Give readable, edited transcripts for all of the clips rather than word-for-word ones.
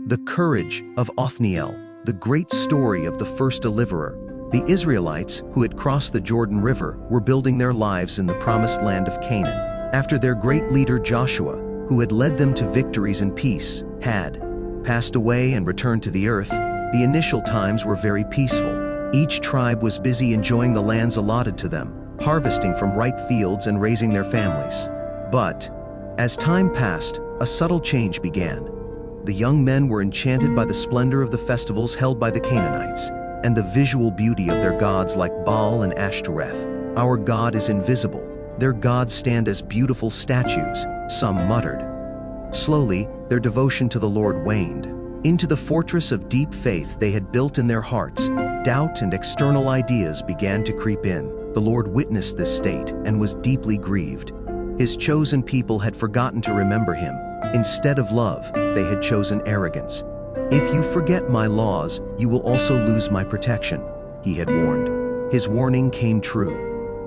The courage of Othniel, the great story of the first deliverer. The Israelites, who had crossed the Jordan River, were building their lives in the promised land of Canaan. After their great leader Joshua, who had led them to victories and peace, had passed away and returned to the earth, the initial times were very peaceful. Each tribe was busy enjoying the lands allotted to them, harvesting from ripe fields and raising their families. But, as time passed, a subtle change began. The young men were enchanted by the splendor of the festivals held by the Canaanites, and the visual beauty of their gods like Baal and Ashtoreth. "Our God is invisible. Their gods stand as beautiful statues," some muttered. Slowly, their devotion to the Lord waned. Into the fortress of deep faith they had built in their hearts, doubt and external ideas began to creep in. The Lord witnessed this state and was deeply grieved. His chosen people had forgotten to remember him. Instead of love, they had chosen arrogance. "If you forget my laws, you will also lose my protection," he had warned. His warning came true.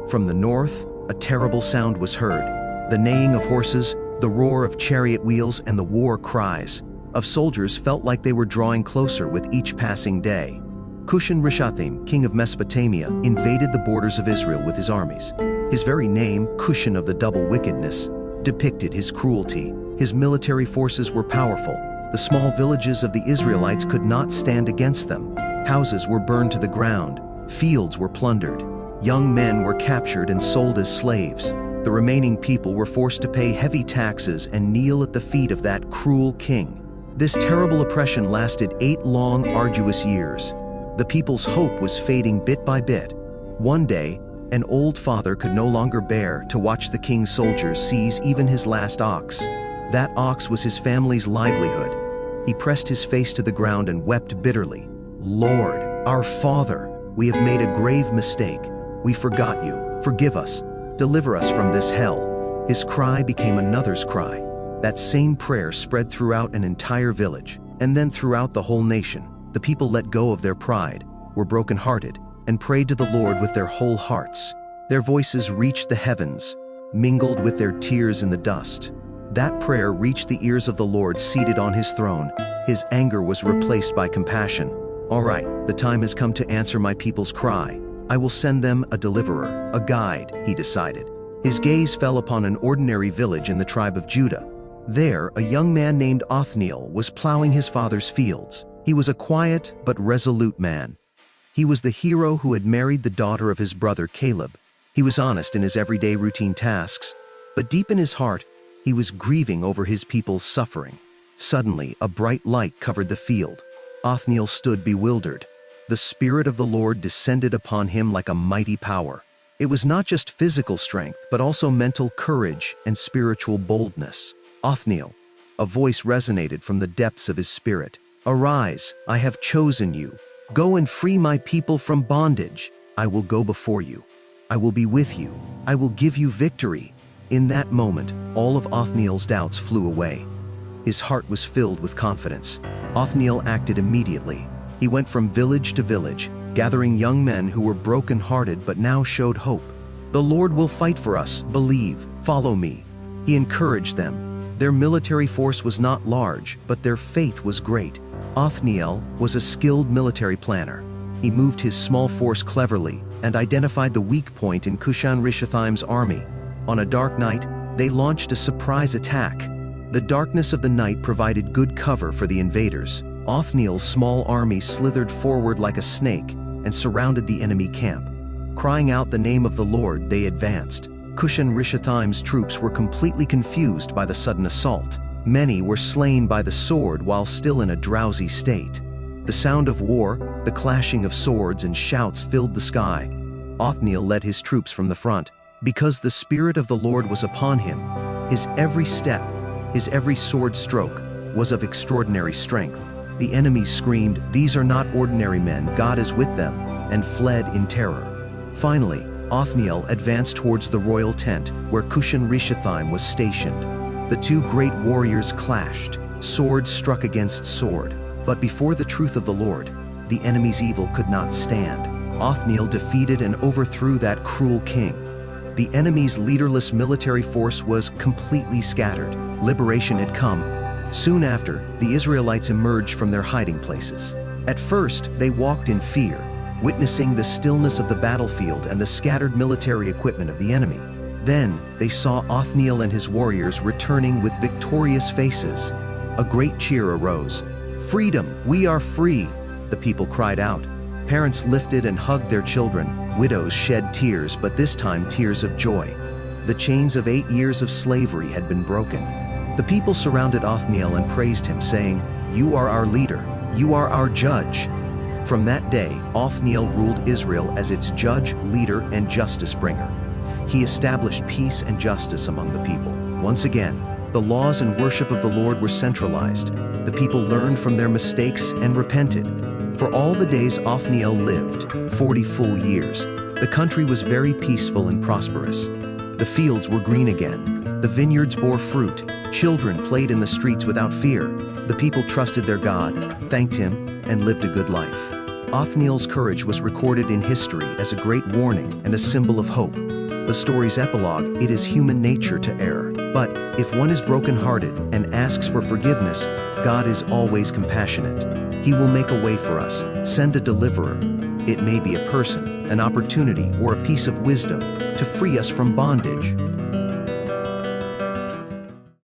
From the north, a terrible sound was heard. The neighing of horses, the roar of chariot wheels, and the war cries of soldiers felt like they were drawing closer with each passing day. Kushan-Rishath, king of Mesopotamia, invaded the borders of Israel with his armies. His very name, Kushan of the double wickedness, depicted his cruelty. His military forces were powerful. The small villages of the Israelites could not stand against them. Houses were burned to the ground. Fields were plundered. Young men were captured and sold as slaves. The remaining people were forced to pay heavy taxes and kneel at the feet of that cruel king. This terrible oppression lasted 8 long, arduous years. The people's hope was fading bit by bit. One day, an old father could no longer bear to watch the king's soldiers seize even his last ox. That ox was his family's livelihood. He pressed his face to the ground and wept bitterly. "Lord, our Father, we have made a grave mistake. We forgot you. Forgive us. Deliver us from this hell." His cry became another's cry. That same prayer spread throughout an entire village, and then throughout the whole nation. The people let go of their pride, were brokenhearted, and prayed to the Lord with their whole hearts. Their voices reached the heavens, mingled with their tears in the dust. That prayer reached the ears of the Lord seated on his throne. His anger was replaced by compassion. "All right, the time has come to answer my people's cry. I will send them a deliverer, a guide," he decided. His gaze fell upon an ordinary village in the tribe of Judah. There, a young man named Othniel was plowing his father's fields. He was a quiet but resolute man. He was the hero who had married the daughter of his brother Caleb. He was honest in his everyday routine tasks, but deep in his heart, he was grieving over his people's suffering. Suddenly, a bright light covered the field. Othniel stood bewildered. The Spirit of the Lord descended upon him like a mighty power. It was not just physical strength, but also mental courage and spiritual boldness. "Othniel," a voice resonated from the depths of his spirit. "Arise, I have chosen you. Go and free my people from bondage. I will go before you. I will be with you. I will give you victory." In that moment, all of Othniel's doubts flew away. His heart was filled with confidence. Othniel acted immediately. He went from village to village, gathering young men who were broken-hearted but now showed hope. "The Lord will fight for us. Believe. Follow me." He encouraged them. Their military force was not large, but their faith was great. Othniel was a skilled military planner. He moved his small force cleverly and identified the weak point in Kushan-Rishath's army. On a dark night, they launched a surprise attack. The darkness of the night provided good cover for the invaders. Othniel's small army slithered forward like a snake and surrounded the enemy camp. Crying out the name of the Lord, they advanced. Kushan-Rishath's troops were completely confused by the sudden assault. Many were slain by the sword while still in a drowsy state. The sound of war, the clashing of swords and shouts filled the sky. Othniel led his troops from the front. Because the Spirit of the Lord was upon him, his every step, his every sword stroke, was of extraordinary strength. The enemies screamed, "These are not ordinary men, God is with them," and fled in terror. Finally, Othniel advanced towards the royal tent where Kushan-Rishath was stationed. The two great warriors clashed. Sword struck against sword. But before the truth of the Lord, the enemy's evil could not stand. Othniel defeated and overthrew that cruel king. The enemy's leaderless military force was completely scattered. Liberation had come, Soon after, the Israelites emerged from their hiding places. At first, they walked in fear, witnessing the stillness of the battlefield and the scattered military equipment of the enemy. Then, they saw Othniel and his warriors returning with victorious faces. A great cheer arose. "Freedom! We are free!" the people cried out. Parents lifted and hugged their children. Widows shed tears, but this time tears of joy. The chains of 8 years of slavery had been broken. The people surrounded Othniel and praised him, saying, "You are our leader. You are our judge." From that day, Othniel ruled Israel as its judge, leader, and justice bringer. He established peace and justice among the people. Once again, the laws and worship of the Lord were centralized. The people learned from their mistakes and repented. For all the days Othniel lived, 40 full years, the country was very peaceful and prosperous. The fields were green again. The vineyards bore fruit. Children played in the streets without fear. The people trusted their God, thanked him, and lived a good life. Othniel's courage was recorded in history as a great warning and a symbol of hope. The story's epilogue: it is human nature to err. But if one is brokenhearted and asks for forgiveness, God is always compassionate. He will make a way for us, send a deliverer. It may be a person, an opportunity, or a piece of wisdom to free us from bondage.